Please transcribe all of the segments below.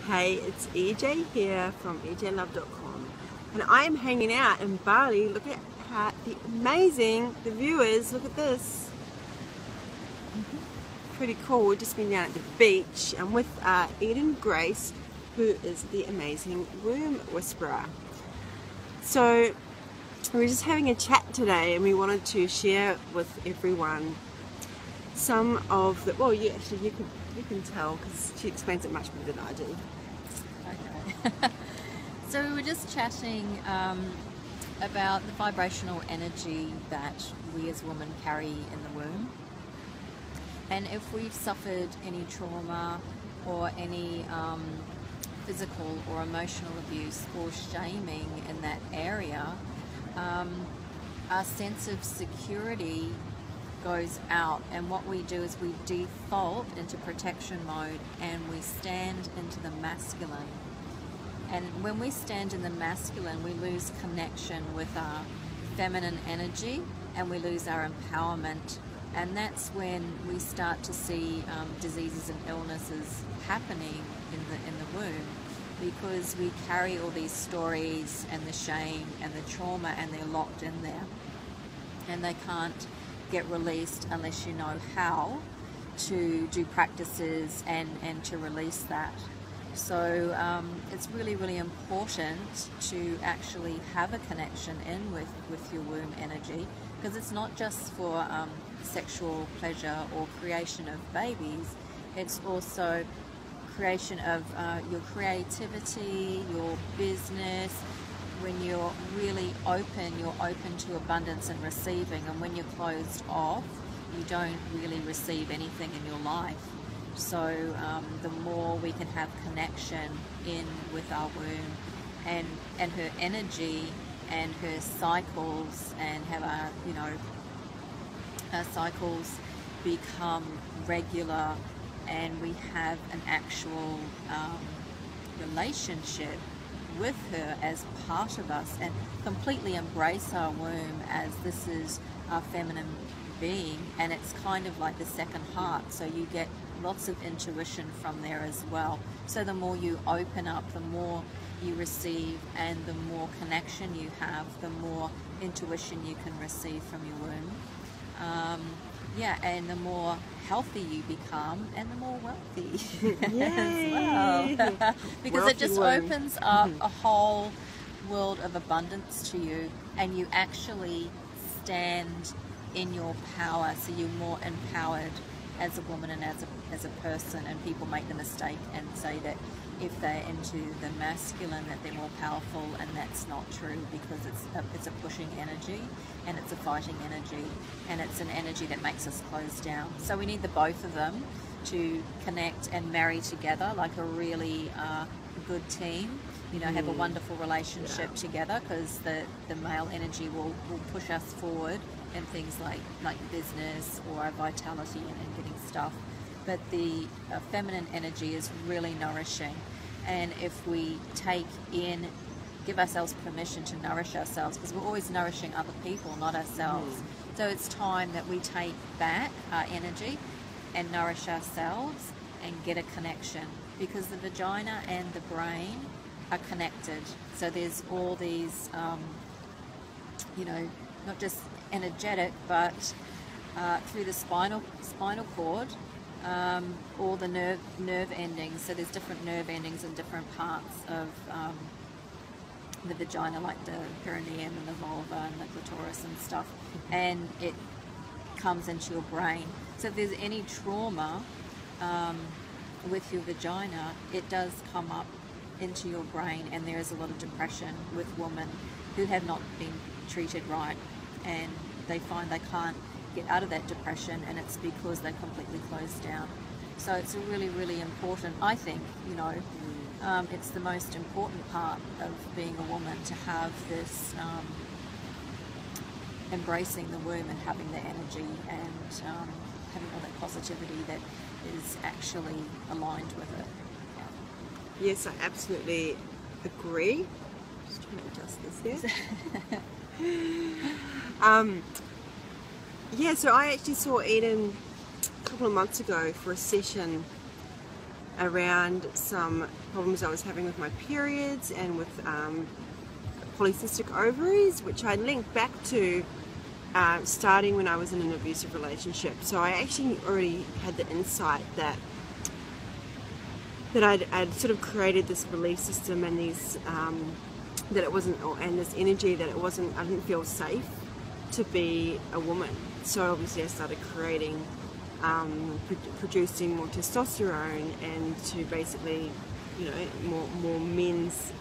Hey, it's EJ here from ejlove.com, and I am hanging out in Bali. Look at how the viewers, look at this. Pretty cool. We've just been down at the beach and with Eden Grace, who is the amazing womb whisperer. So we were just having a chat today, and we wanted to share with everyone some of the, well, you can tell because she explains it much better than I do. Okay. So we were just chatting about the vibrational energy that we as women carry in the womb, and if we've suffered any trauma or any physical or emotional abuse or shaming in that area, our sense of security goes out, and what we do is we default into protection mode and we stand into the masculine. And when we stand in the masculine, we lose connection with our feminine energy and we lose our empowerment, and that's when we start to see diseases and illnesses happening in the womb, because we carry all these stories and the shame and the trauma, and they're locked in there and they can't get released unless you know how to do practices and to release that. So it's really, really important to actually have a connection in with your womb energy, because it's not just for sexual pleasure or creation of babies, it's also creation of your creativity, your business. When you're really open, you're open to abundance and receiving, and when you're closed off, you don't really receive anything in your life. So the more we can have connection in with our womb and her energy and her cycles, and have our cycles become regular, and we have an actual relationship with her as part of us, and completely embrace our womb as this is our feminine being, and it's kind of like the second heart, so you get lots of intuition from there as well. So the more you open up, the more you receive, and the more connection you have, the more intuition you can receive from your womb. Yeah, and the more healthy you become, and the more wealthy as well. Because wealthy it just opens up a whole world of abundance to you, and you actually stand in your power, so you're more empowered as a woman and as a person. And people make the mistake and say that if they're into the masculine that they're more powerful, and that's not true, because it's a pushing energy, and it's a fighting energy, and it's an energy that makes us close down. So we need the both of them to connect and marry together like a really good team, have a wonderful relationship together, because the male energy will push us forward in things like business or our vitality and getting stuff. But the feminine energy is really nourishing, and if we give ourselves permission to nourish ourselves, because we're always nourishing other people, not ourselves. So it's time that we take back our energy and nourish ourselves and get a connection, because the vagina and the brain are connected. So there's all these not just energetic, but through the spinal cord, all the nerve endings. So there's different nerve endings in different parts of the vagina, like the perineum and the vulva and the clitoris and stuff, and it comes into your brain. So if there's any trauma with your vagina, it does come up into your brain, and there is a lot of depression with women who have not been treated right, and they find they can't get out of that depression, and it's because they're completely closed down. So it's a really, really important, I think, it's the most important part of being a woman, to have this embracing the womb and having the energy, and having all that positivity that is actually aligned with it. Yes, I absolutely agree. Just trying to adjust this here. Yeah, so I actually saw Eden a couple of months ago for a session around some problems I was having with my periods and with polycistic ovaries, which I linked back to starting when I was in an abusive relationship. So I actually already had the insight that I'd sort of created this belief system and these that it wasn't, and this energy that it wasn't, I didn't feel safe to be a woman. So obviously I started creating, producing more testosterone, and to basically, you know, more men's,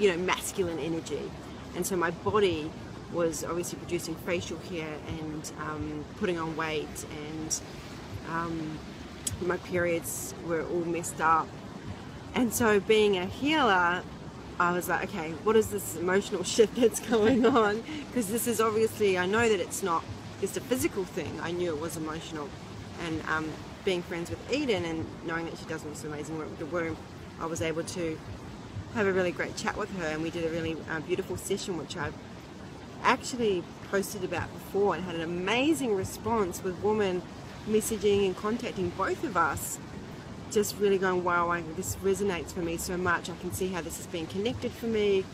you know, masculine energy. And so my body was obviously producing facial hair and putting on weight, and my periods were all messed up. And so being a healer, I was like, okay, what is this emotional shit that's going on? Because this is obviously, I know that it's not just a physical thing. I knew it was emotional. And being friends with Eden and knowing that she does all this amazing work with the womb, I was able to have a really great chat with her, and we did a really beautiful session, which I've actually posted about before, and had an amazing response with women messaging and contacting both of us, just really going, wow, this resonates for me so much. I can see how this is being connected for me,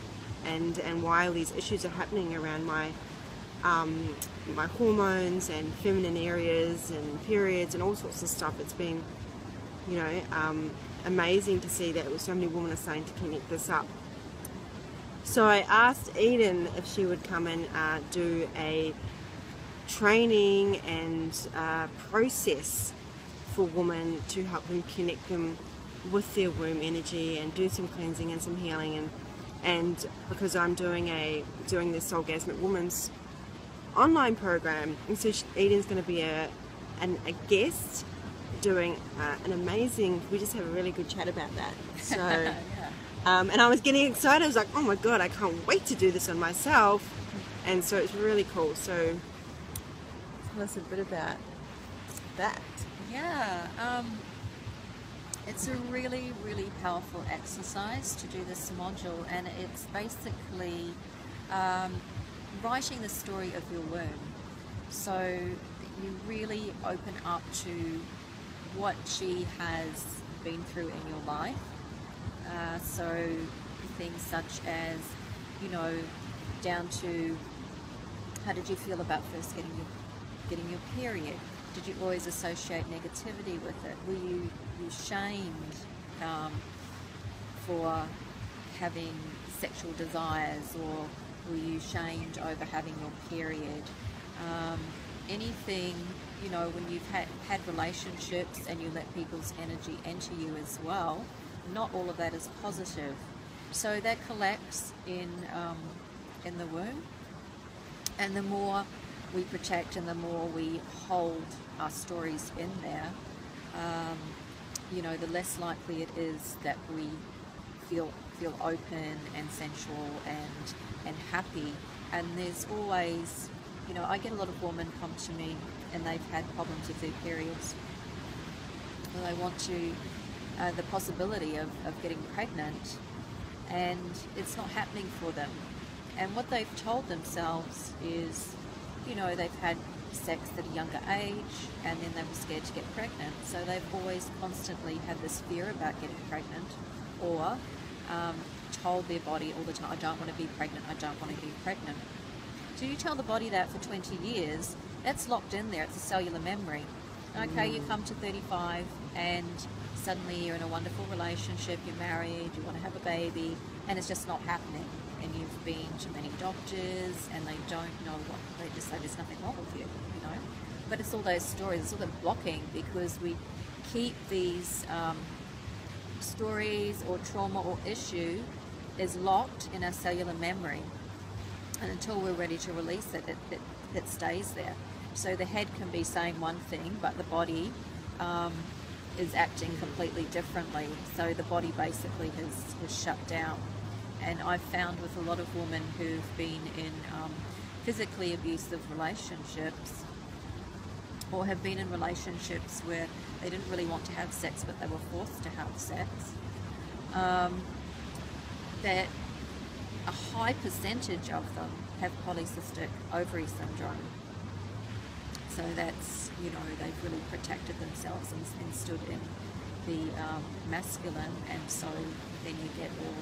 and why all these issues are happening around my my hormones and feminine areas and periods and all sorts of stuff. It's been, you know, amazing to see that so many women are starting to connect this up. So I asked Eden if she would come and do a training and process for women to help them connect them with their womb energy and do some cleansing and some healing, and because I'm doing this Soulgasmic Woman's online program, and so Eden's going to be a guest doing an amazing, we just have a really good chat about that. So Yeah. and I was getting excited. I was like, oh my god, I can't wait to do this on myself. And so it's really cool. So tell us a bit about that. Yeah, it's a really, really powerful exercise to do this module, and it's basically writing the story of your womb. So you really open up to what she has been through in your life. So things such as, you know, down to how did you feel about first getting your period? Did you always associate negativity with it? Were you shamed for having sexual desires, or were you shamed over having your period? Anything, you know, when you've had relationships and you let people's energy enter you as well, not all of that is positive. So that collects in the womb, and the more we protect and the more we hold our stories in there, you know, the less likely it is that we feel open and sensual and happy. And there's always, you know, I get a lot of women come to me and they've had problems with their periods. They want to the possibility of getting pregnant, and it's not happening for them. And what they've told themselves is, you know, they've had sex at a younger age and then they were scared to get pregnant. So they've always constantly had this fear about getting pregnant, or told their body all the time, I don't want to be pregnant, I don't want to be pregnant. So you tell the body that for 20 years, that's locked in there, it's a cellular memory. Okay, you come to 35 and suddenly you're in a wonderful relationship, you're married, you want to have a baby, and it's just not happening. And you've been to many doctors and they don't know what, they just say there's nothing wrong with you, you know. But it's all those stories, it's all the blocking, because we keep these stories or trauma or issue is locked in our cellular memory. And until we're ready to release it, it stays there. So the head can be saying one thing, but the body is acting completely differently. So the body basically has shut down. And I've found with a lot of women who've been in physically abusive relationships, or have been in relationships where they didn't really want to have sex but they were forced to have sex, that a high percentage of them have polycystic ovary syndrome. So that's, you know, they've really protected themselves and stood the masculine, and so then you get all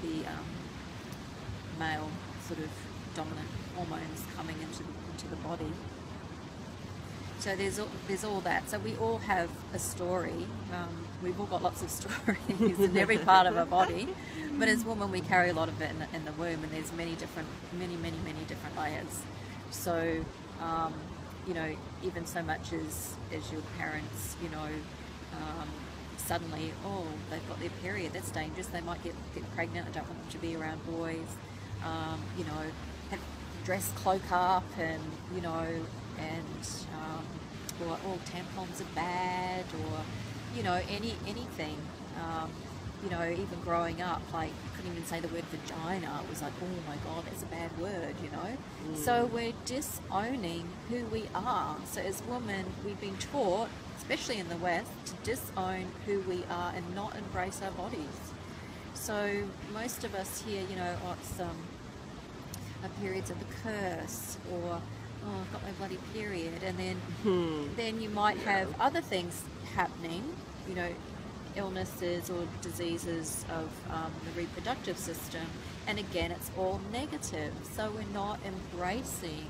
the male sort of dominant hormones coming into the body. So there's all that. So we all have a story. We've all got lots of stories in every part of our body. But as women, we carry a lot of it in the womb, and there's many different layers. So, you know, even so much as your parents, you know, suddenly, oh, they've got their period, that's dangerous. They might get pregnant. I don't want them to be around boys. You know, dress cloak up, and you know, and or all tampons are bad, or you know, anything. You know, even growing up, like couldn't even say the word vagina. It was like, oh my god, that's a bad word, you know. So we're disowning who we are. So as women, we've been taught, especially in the West, to disown who we are and not embrace our bodies. So most of us here, you know, it's our periods are the curse, or oh, I've got my bloody period, and then you might have other things happening, you know, illnesses or diseases of the reproductive system, and again it's all negative. So we're not embracing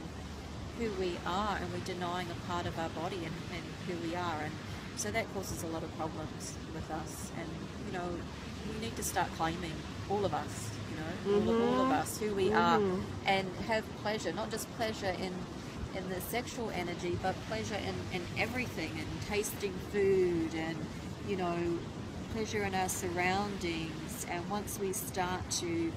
who we are, and we're denying a part of our body and who we are, and so that causes a lot of problems with us. And you know, we need to start claiming, all of us, you know, all of us, who we are, and have pleasure, not just pleasure in the sexual energy, but pleasure in everything, and tasting food, and you know, pleasure in our surroundings. And once we start to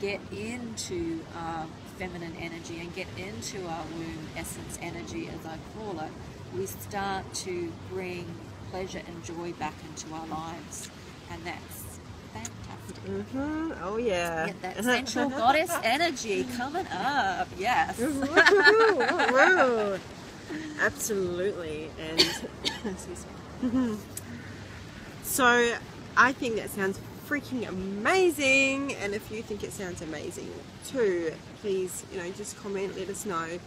get into our feminine energy and get into our womb essence energy, as I call it, we start to bring pleasure and joy back into our lives, and that's fantastic. Oh yeah. Get that sensual goddess energy coming up. Yes. Absolutely. And excuse me. So I think that sounds freaking amazing, and if you think it sounds amazing too, please, you know, just comment, let us know,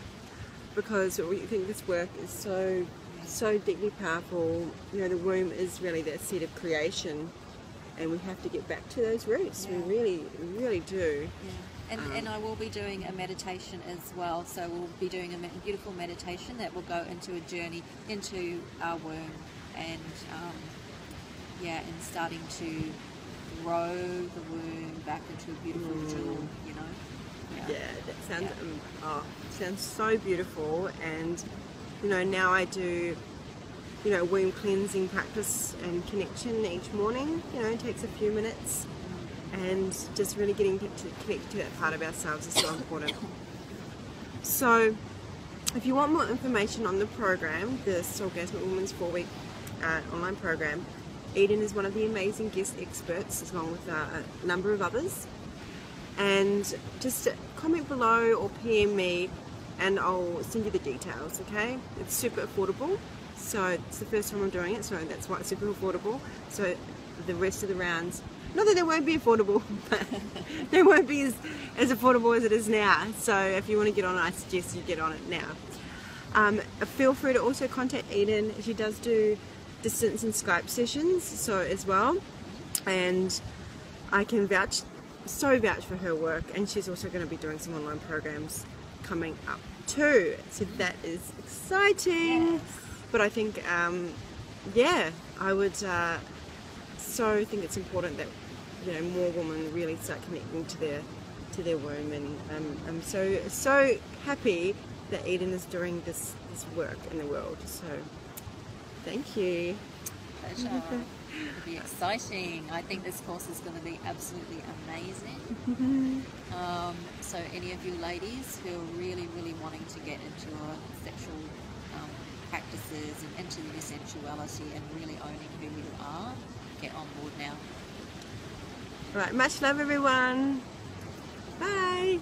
because we think this work is so deeply powerful. You know, the womb is really the seat of creation, and we have to get back to those roots. We really do. And I will be doing a meditation as well. So we'll be doing a beautiful meditation that will go into a journey into our womb, and and starting to grow the womb back into a beautiful jewel, you know. Yeah, that sounds sounds so beautiful. And you know, now I do, you know, womb cleansing practice and connection each morning. You know, it takes a few minutes, and just really getting to connect to that part of ourselves is so important. So if you want more information on the program, the Soulgasmic Women's 4-week online program, Eden is one of the amazing guest experts, along with a number of others. And just comment below or PM me, and I'll send you the details, okay? It's super affordable. So it's the first time I'm doing it, so that's why it's super affordable. So the rest of the rounds, not that they won't be affordable, but they won't be as affordable as it is now. So if you want to get on it, I suggest you get on it now. Feel free to also contact Eden. She does do distance and Skype sessions so as well, and I can vouch for her work, and she's also going to be doing some online programs coming up too, so that is exciting. Yes. But I think I would so think it's important that, you know, more women really start connecting to their womb, and I'm so happy that Eden is doing this work in the world. So thank you. Pleasure. It'll be exciting. I think this course is going to be absolutely amazing. So any of you ladies who are really wanting to get into your sexual practices and into your sensuality and really owning who you are, get on board now. All right, much love everyone. Bye.